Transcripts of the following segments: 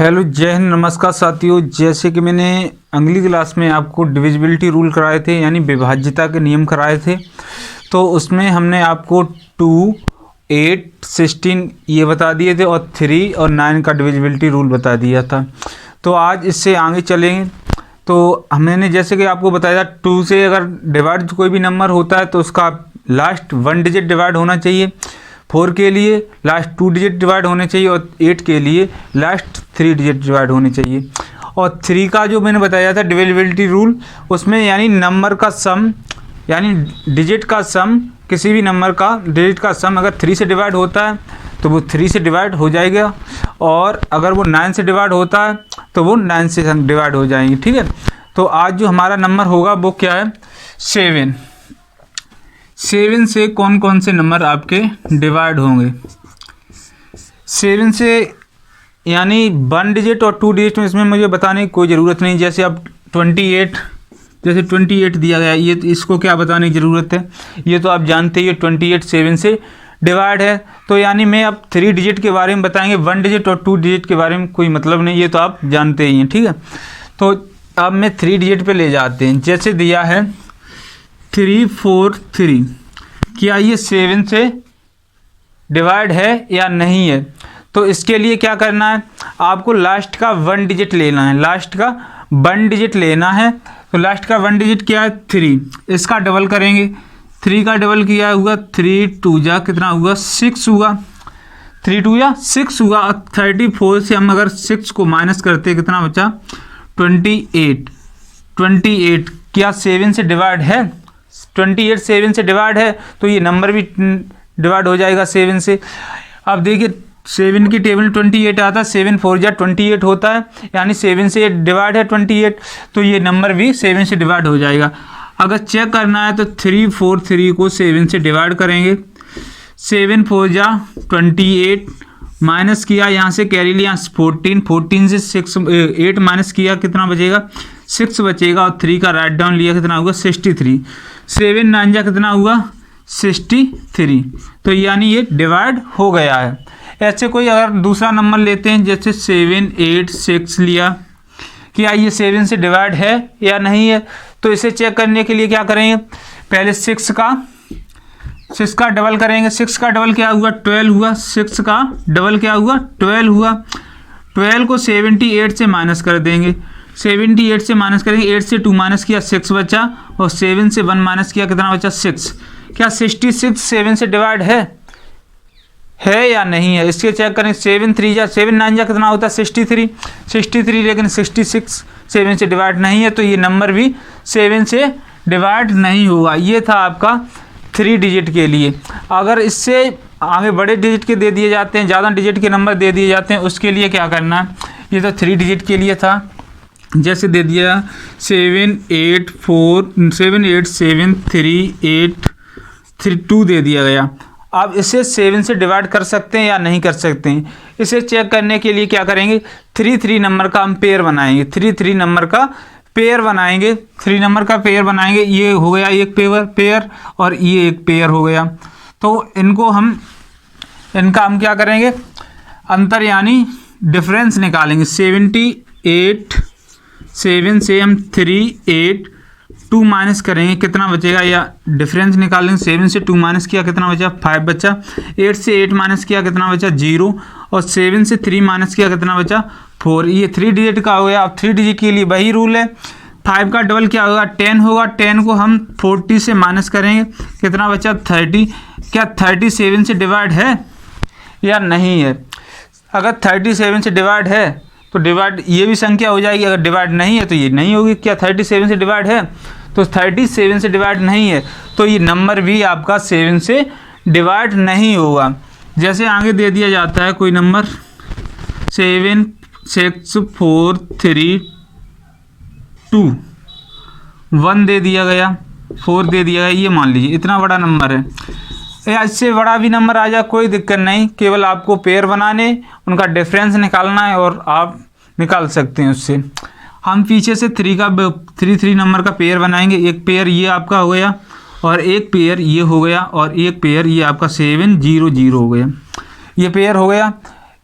Hello जय हिंद, नमस्कार साथियों। जैसे कि मैंने अगली क्लास में आपको डिविजिबिलिटी रूल कराए थे, यानी विभाज्यता के नियम कराए थे, तो उसमें हमने आपको 2, 8, 16 ये बता दिए थे और 3 और 9 का डिविजिबिलिटी रूल बता दिया था। तो आज इससे आगे चलेंगे। तो मैंने जैसे कि आपको बताया था 2 से अगर डिवाइड कोई भी नंबर होता है तो उसका लास्ट 1 डिजिट डिवाइड होना चाहिए। 4 के लिए लास्ट 2 डिजिट डिवाइड होने चाहिए और 8 के लिए लास्ट 3 डिजिट डिवाइड होने चाहिए। और 3 का जो मैंने बताया था डिविजिबिलिटी रूल, उसमें यानी नंबर का सम, यानी डिजिट का सम, किसी भी नंबर का डिजिट का सम अगर 3 से डिवाइड होता है तो वो 3 से डिवाइड हो जाएगा, और अगर वो 9 से डिवाइड होता है तो वो 9 से डिवाइड हो जाएंगे। ठीक है, तो आज जो हमारा नंबर होगा वो क्या है? 7। 7 से कौन कौन से नंबर आपके डिवाइड होंगे? 7 से यानी 1 डिजिट और 2 डिजिट में इसमें मुझे बताने की कोई ज़रूरत नहीं। जैसे अब 28, जैसे 28 दिया गया, ये इसको क्या बताने की ज़रूरत है? ये तो आप जानते ही हो 28 7 से डिवाइड है। तो यानी मैं अब 3 डिजिट के बारे में बताएंगे, 1 डिजिट और 2 डिजिट के बारे में कोई मतलब नहीं, ये तो आप जानते ही हैं। ठीक है, तो अब मैं 3 डिजिट पे ले जाते हैं। जैसे दिया है 343, क्या ये 7 से डिवाइड है या नहीं है? तो इसके लिए क्या करना है, आपको लास्ट का 1 डिजिट लेना है। लास्ट का 1 डिजिट लेना है। तो लास्ट का 1 डिजिट क्या है? 3। इसका डबल करेंगे। 3 का डबल किया हुआ 3 2 जा कितना हुआ? 6 हुआ। 3 2 या 6 हुआ। 34 से हम अगर 6 को माइनस करते कितना बचा? 28। 28 क्या 7 से डिवाइड है? 28 7 से डिवाइड है, तो ये नंबर भी डिवाइड हो जाएगा 7 से। अब देखिए 7 की टेबल 28 आता है, 7 4 जा 28 होता है, यानी 7 से डिवाइड है 28, तो ये नंबर भी 7 से डिवाइड हो जाएगा। अगर चेक करना है तो 343 को 7 से डिवाइड करेंगे। 7 4 जा 28, माइनस किया, यहाँ से कैरी लिया 14, 14 से 8 माइनस किया, कितना बचेगा? 6 बचेगा, और 3 का राइट डाउन लिया, कितना होगा? 63। 7 9 जा कितना हुआ? 63। तो यानी ये डिवाइड हो गया है। ऐसे कोई अगर दूसरा नंबर लेते हैं, जैसे 7 8 6 लिया, क्या ये 7 से डिवाइड है या नहीं है? तो इसे चेक करने के लिए क्या करेंगे? पहले 6 का डबल करेंगे। 6 का डबल क्या हुआ? 12 हुआ। 6 का डबल क्या हुआ? 12 हुआ। 12 को 78 से माइनस कर देंगे। 78 से माइनस करेंगे, 8 से 2 माइनस किया 6 बचा, और 7 से 1 माइनस किया, कितना बचा? 6। क्या 66 7 से डिवाइड है या नहीं है? इसके चेक करें। 7 3 जा 7 9 जा कितना होता है? 63। 63, लेकिन 66 7 से डिवाइड नहीं है, तो ये नंबर भी 7 से डिवाइड नहीं होगा। ये था आपका 3 डिजिट के लिए। अगर इससे आगे बड़े डिजिट के दे दिए जाते हैं, ज़्यादा डिजिट के नंबर दे दिए जाते हैं, उसके लिए क्या करना है? ये तो 3 डिजिट के लिए था। जैसे दे दिया 7 8 7 3 8 3 2 दे दिया गया। अब इसे 7 से डिवाइड कर सकते हैं या नहीं कर सकते हैं? इसे चेक करने के लिए क्या करेंगे? 3 3 नंबर का हम पेयर बनाएंगे। 3 3 नंबर का पेयर बनाएंगे। 3 नंबर का पेयर बनाएंगे। ये हो गया एक पेयर और ये एक पेयर हो गया। तो इनका हम क्या करेंगे? अंतर यानी डिफरेंस निकालेंगे। 78 7 से हम 3 8 2 माइनस करेंगे, कितना बचेगा? या डिफरेंस निकालेंगे। 7 से 2 माइनस किया, कितना बचा? 5 बचा। 8 से 8 माइनस किया, कितना बचा? 0। और 7 से 3 माइनस किया, कितना बचा? 4। ये 3 डिजिट का हो गया। अब 3 डिजिट के लिए वही रूल है। 5 का डबल क्या होगा? 10 होगा। 10 को हम 40 से माइनस करेंगे, कितना बचा? 30। क्या 30 7 से डिवाइड है या नहीं है? अगर 30 7 से डिवाइड है तो डिवाइड ये भी संख्या हो जाएगी। अगर डिवाइड नहीं है तो ये नहीं होगी। क्या 30 7 से डिवाइड है? तो 30 7 से डिवाइड नहीं है, तो ये नंबर भी आपका 7 से डिवाइड नहीं होगा। जैसे आगे दे दिया जाता है कोई नंबर 7 6 4 3 2 1 दे दिया गया, 4 दे दिया गया, ये मान लीजिए इतना बड़ा नंबर है। या इससे बड़ा भी नंबर आ जाए कोई दिक्कत नहीं, केवल आपको पेयर बनाने, उनका डिफरेंस निकालना है और आप निकाल सकते हैं उससे। हम पीछे से 3 नंबर का पेयर बनाएंगे। एक पेयर ये आपका हो गया, और एक पेयर ये हो गया, और एक पेयर ये आपका 7 0 0 हो गया। ये पेयर हो गया।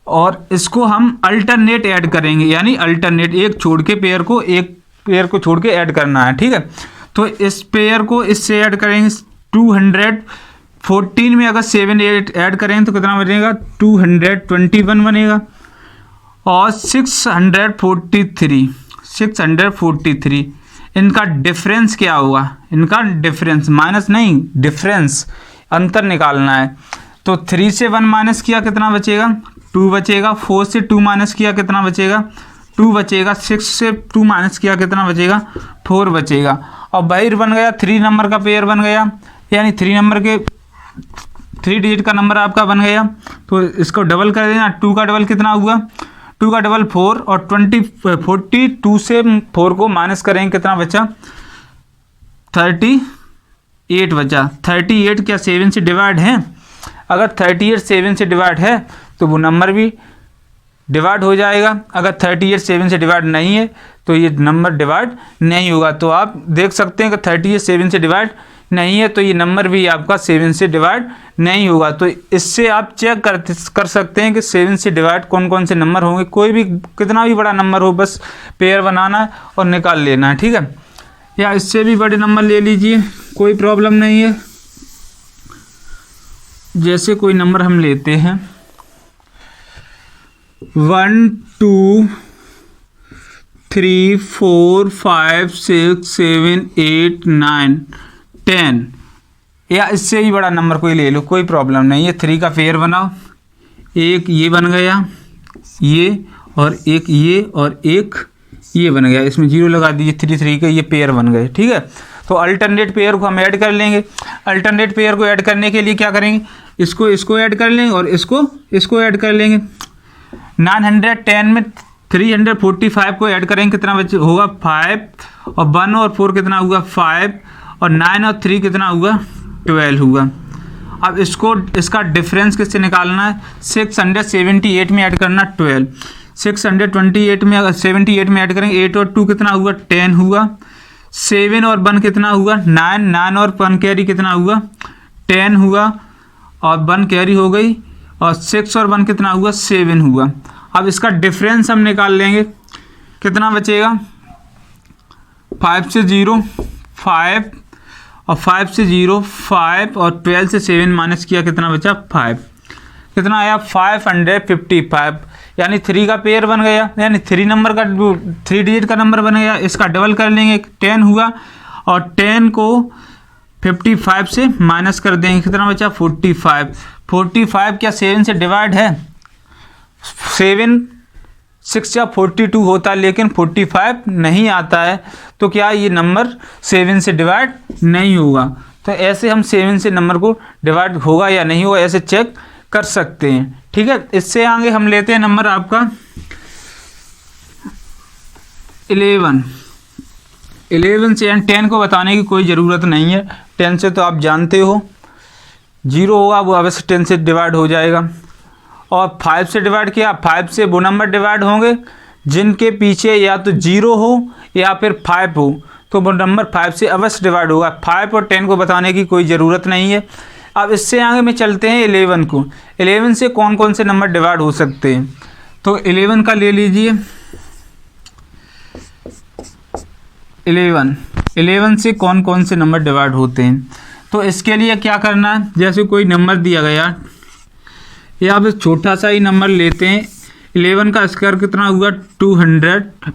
और इसको हम अल्टरनेट ऐड करेंगे, यानी अल्टरनेट एक छोड़ के पेयर को, एक पेयर को छोड़ के ऐड करना है, ठीक है। तो इस पेयर को इससे ऐड करेंगे 214 में अगर 7 8 ऐड करेंगे तो कितना बनेगा 221 बनेगा। और 643 इनका डिफरेंस क्या हुआ, इनका डिफरेंस माइनस नहीं डिफरेंस अंतर निकालना है। तो 3 से 1 माइनस किया कितना बचेगा 2 बचेगा, 4 से 2 माइनस किया कितना बचेगा 2 बचेगा, 6 से 2 माइनस किया कितना बचेगा 4 बचेगा। और बाहर बन गया 3 नंबर का पेयर बन गया, यानी 3 नंबर के 3 डिजिट का नंबर आपका बन गया। तो इसको डबल कर देना, 2 का डबल कितना हुआ 2 का डबल 4 और 42 से 4 को माइनस करेंगे कितना बचा 38 बचा। 38 क्या 7 से डिवाइड है, अगर 38 7 से डिवाइड है तो वो नंबर भी डिवाइड हो जाएगा। अगर 38 7 से डिवाइड नहीं है तो ये नंबर डिवाइड नहीं होगा। तो आप देख सकते हैं कि 38 7 से डिवाइड नहीं है तो ये नंबर भी आपका 7 से डिवाइड नहीं होगा। तो इससे आप चेक कर सकते हैं कि 7 से डिवाइड कौन कौन से नंबर होंगे। कोई भी कितना भी बड़ा नंबर हो बस पेयर बनाना है और निकाल लेना है, ठीक है। या इससे भी बड़े नंबर ले लीजिए, कोई प्रॉब्लम नहीं है। जैसे कोई नंबर हम लेते हैं 1 2 3 4 5 6 7 8 9 10 या इससे भी बड़ा नंबर कोई ले लो, कोई प्रॉब्लम नहीं है। 3 का पेयर बनाओ, एक ये बन गया ये और एक ये और एक ये बन गया, इसमें 0 लगा दीजिए। 3 3 के ये पेयर बन गए, ठीक है। तो अल्टरनेट पेयर को हम ऐड कर लेंगे। अल्टरनेट पेयर को ऐड करने के लिए क्या करेंगे, इसको ऐड कर लेंगे और इसको ऐड कर लेंगे। 910 में 345 को ऐड करेंगे कितना बचे होगा 5 और 1 और 4 कितना हुआ 5 और 9 और 3 कितना हुआ 12 हुआ। अब इसका डिफरेंस किससे निकालना है 678 में ऐड करना 12। 628 में अगर 78 में ऐड करेंगे 8 और 2 कितना हुआ 10 हुआ। 7 और 1 कितना हुआ 9, 9 और 1 कैरी कितना हुआ 10 हुआ और 1 कैरी हो गई और 6 और 1 कितना हुआ 7 हुआ। अब इसका डिफरेंस हम निकाल लेंगे, कितना बचेगा 5 से 0 5 और 5 से 0 5 और 12 से 7 माइनस किया कितना बचा 5, कितना आया 555, यानी 3 का पेयर बन गया, यानी 3 नंबर का 3 डिजिट का नंबर बन गया। इसका डबल कर लेंगे 10 हुआ और 10 को 55 से माइनस कर देंगे कितना बचा 45। 45 क्या 7 से डिवाइड है 7 6 या 42 होता है लेकिन 45 नहीं आता है, तो क्या ये नंबर 7 से डिवाइड नहीं होगा। तो ऐसे हम 7 से नंबर को डिवाइड होगा या नहीं होगा ऐसे चेक कर सकते हैं, ठीक है। इससे आगे हम लेते हैं नंबर आपका 11 से एंड 10 को बताने की कोई ज़रूरत नहीं है। 10 से तो आप जानते हो 0 होगा वो अवश्य 10 से डिवाइड हो जाएगा। और 5 से डिवाइड किया, 5 से वो नंबर डिवाइड होंगे जिनके पीछे या तो 0 हो या फिर 5 हो, तो वो नंबर 5 से अवश्य डिवाइड होगा। 5 और 10 को बताने की कोई ज़रूरत नहीं है। अब इससे आगे में चलते हैं 11 को। 11 से कौन कौन से नंबर डिवाइड हो सकते हैं, तो 11 का ले लीजिए। 11 से कौन कौन से नंबर डिवाइड होते हैं, तो इसके लिए क्या करना है, जैसे कोई नंबर दिया गया या आप छोटा सा ही नंबर लेते हैं। 11 का स्क्वायर कितना हुआ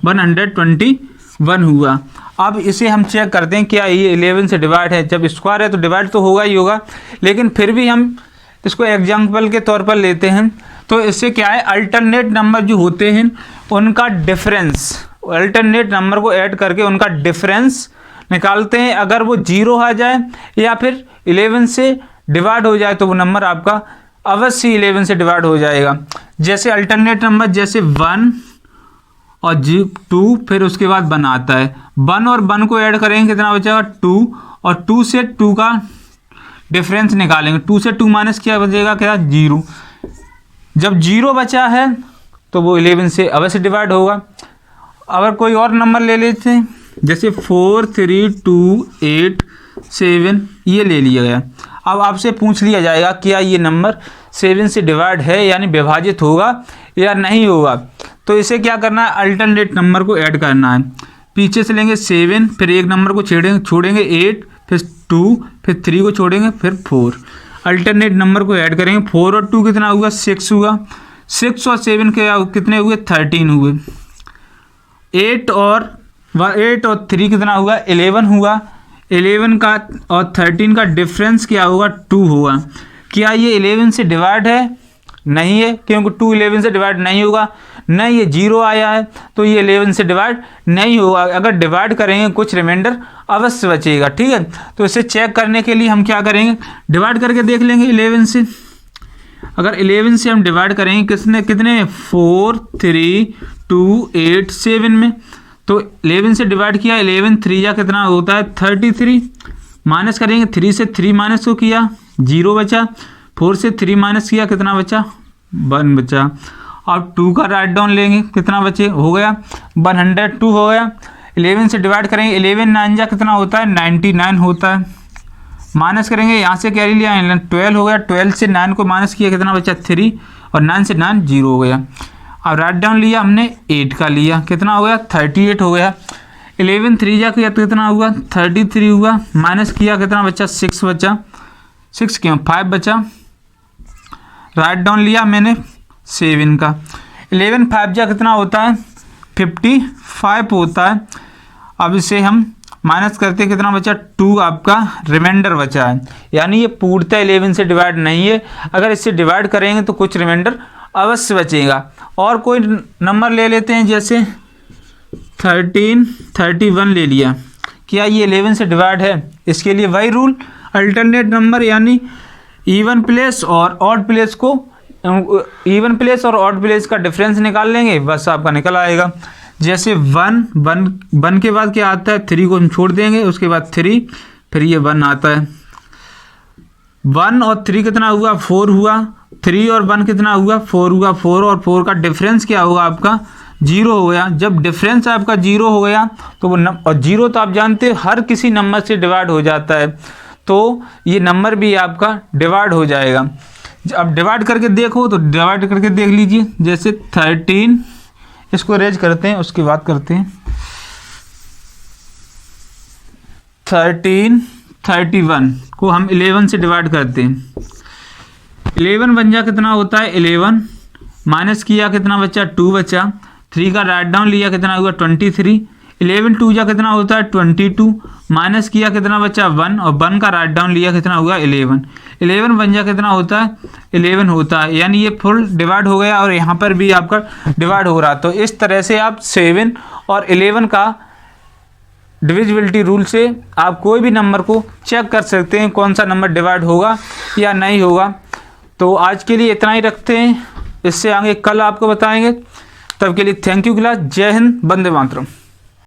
121 हुआ। अब इसे हम चेक करते हैं क्या ये 11 से डिवाइड है। जब स्क्वायर है तो डिवाइड तो होगा ही होगा, लेकिन फिर भी हम इसको एग्जाम्पल के तौर पर लेते हैं। तो इससे क्या है अल्टरनेट नंबर जो होते हैं उनका डिफरेंस, अल्टरनेट नंबर को ऐड करके उनका डिफरेंस निकालते हैं। अगर वो 0 आ जाए या फिर 11 से डिवाइड हो जाए तो वो नंबर आपका अवश्य 11 से डिवाइड हो जाएगा। जैसे अल्टरनेट नंबर जैसे 1 और 2 फिर उसके बाद 1 आता है। 1 और 1 को ऐड करेंगे कितना बचेगा 2 और 2 से 2 का डिफरेंस निकालेंगे। 2 से 2 माइनस क्या बचेगा क्या 0। जब 0 बचा है तो वो 11 से अवश्य डिवाइड होगा। अगर कोई और नंबर ले लेते हैं जैसे 4 3 2 8 7 ये ले लिया गया। अब आपसे पूछ लिया जाएगा क्या ये नंबर 7 से डिवाइड है यानी विभाजित होगा या नहीं होगा। तो इसे क्या करना है, अल्टरनेट नंबर को ऐड करना है। पीछे से लेंगे 7, फिर एक नंबर को छोड़ेंगे 8, फिर 2, फिर 3 को छोड़ेंगे, फिर 4। अल्टरनेट नंबर को ऐड करेंगे। 4 और 2 कितना हुआ, 6 हुआ। 6 और 7 के कितने हुए, 13 हुए। 8 और 3 कितना हुआ, 11 हुआ। 11 का और 13 का डिफरेंस क्या होगा, 2 होगा। क्या ये 11 से डिवाइड है, नहीं है, क्योंकि 2 11 से डिवाइड नहीं होगा। नहीं, ये 0 आया है तो ये 11 से डिवाइड नहीं होगा। अगर डिवाइड करेंगे कुछ रिमाइंडर अवश्य बचेगा, ठीक है। तो इसे चेक करने के लिए हम क्या करेंगे, डिवाइड करके देख लेंगे 11 से। अगर 11 से हम डिवाइड करेंगे कितने में, 4 3 2 8 7 में। तो 11 से डिवाइड किया, 11 3 या कितना होता है, 33। माइनस करेंगे, 3 से 3 माइनस को किया, 0 बचा। 4 से 3 माइनस किया, कितना बचा, 1 बचा। अब 2 का राइट डाउन लेंगे, कितना बचे, हो गया 102 हो गया। 11 से डिवाइड करेंगे, 11 9 जा कितना होता है, 99 होता है। माइनस करेंगे, यहाँ से कैरी लिया 12 हो गया। 12 से 9 को माइनस किया, कितना बचा, 3। और 9 से 9 0 हो गया। अब राइट डाउन लिया हमने, 8 का लिया, कितना हो गया, 38 हो गया। 11 3 जा किया तो कितना हुआ, 33 हुआ। माइनस किया, कितना बचा, 6 बचा। 6 क्यों, 5 बचा। राइट डाउन लिया मैंने 7 का। 11 5 जा कितना होता है, 55 होता है। अब इसे हम माइनस करते कितना बचा, 2 आपका रिमाइंडर बचा है। यानी ये पूर्णतः 11 से डिवाइड नहीं है। अगर इससे डिवाइड करेंगे तो कुछ रिमाइंडर अवश्य बचेगा। और कोई नंबर ले लेते हैं, जैसे 13 31 ले लिया। क्या ये 11 से डिवाइड है, इसके लिए वही रूल, अल्टरनेट नंबर यानी इवन प्लेस और ऑड प्लेस को, इवन प्लेस और ऑड प्लेस का डिफरेंस निकाल लेंगे, बस आपका निकल आएगा। जैसे 1 के बाद क्या आता है, 3 को हम छोड़ देंगे, उसके बाद 3, फिर ये 1 आता है। 1 और 3 कितना हुआ, 4 हुआ। 3 और 1 कितना हुआ, 4 हुआ। 4 और 4 का डिफरेंस क्या होगा आपका, 0 हो गया। जब डिफरेंस आपका 0 हो गया तो वो और 0 तो आप जानते हैं हर किसी नंबर से डिवाइड हो जाता है, तो ये नंबर भी आपका डिवाइड हो जाएगा। अब डिवाइड करके देखो, तो डिवाइड करके देख लीजिए। जैसे 13, इसको रेज करते हैं, उसकी बात करते हैं। 13 31 को हम 11 से डिवाइड करते हैं। 11 बन जा कितना होता है, 11। माइनस किया, कितना बचा, 2 बचा। 3 का राइट डाउन लिया, कितना हुआ, 23। 11 2 जा कितना होता है, 22। माइनस किया, कितना बचा, 1। और 1 का राइट डाउन लिया, कितना हुआ, 11। 11 बन जा कितना होता है, 11 होता है। यानी ये फुल डिवाइड हो गया और यहाँ पर भी आपका डिवाइड हो रहा। तो इस तरह से आप 7 और 11 का डिविजिबिलिटी रूल से आप कोई भी नंबर को चेक कर सकते हैं कौन सा नंबर डिवाइड होगा या नहीं होगा। तो आज के लिए इतना ही रखते हैं, इससे आगे कल आपको बताएंगे। तब के लिए थैंक यू क्लास। जय हिंद, वंदे मातरम।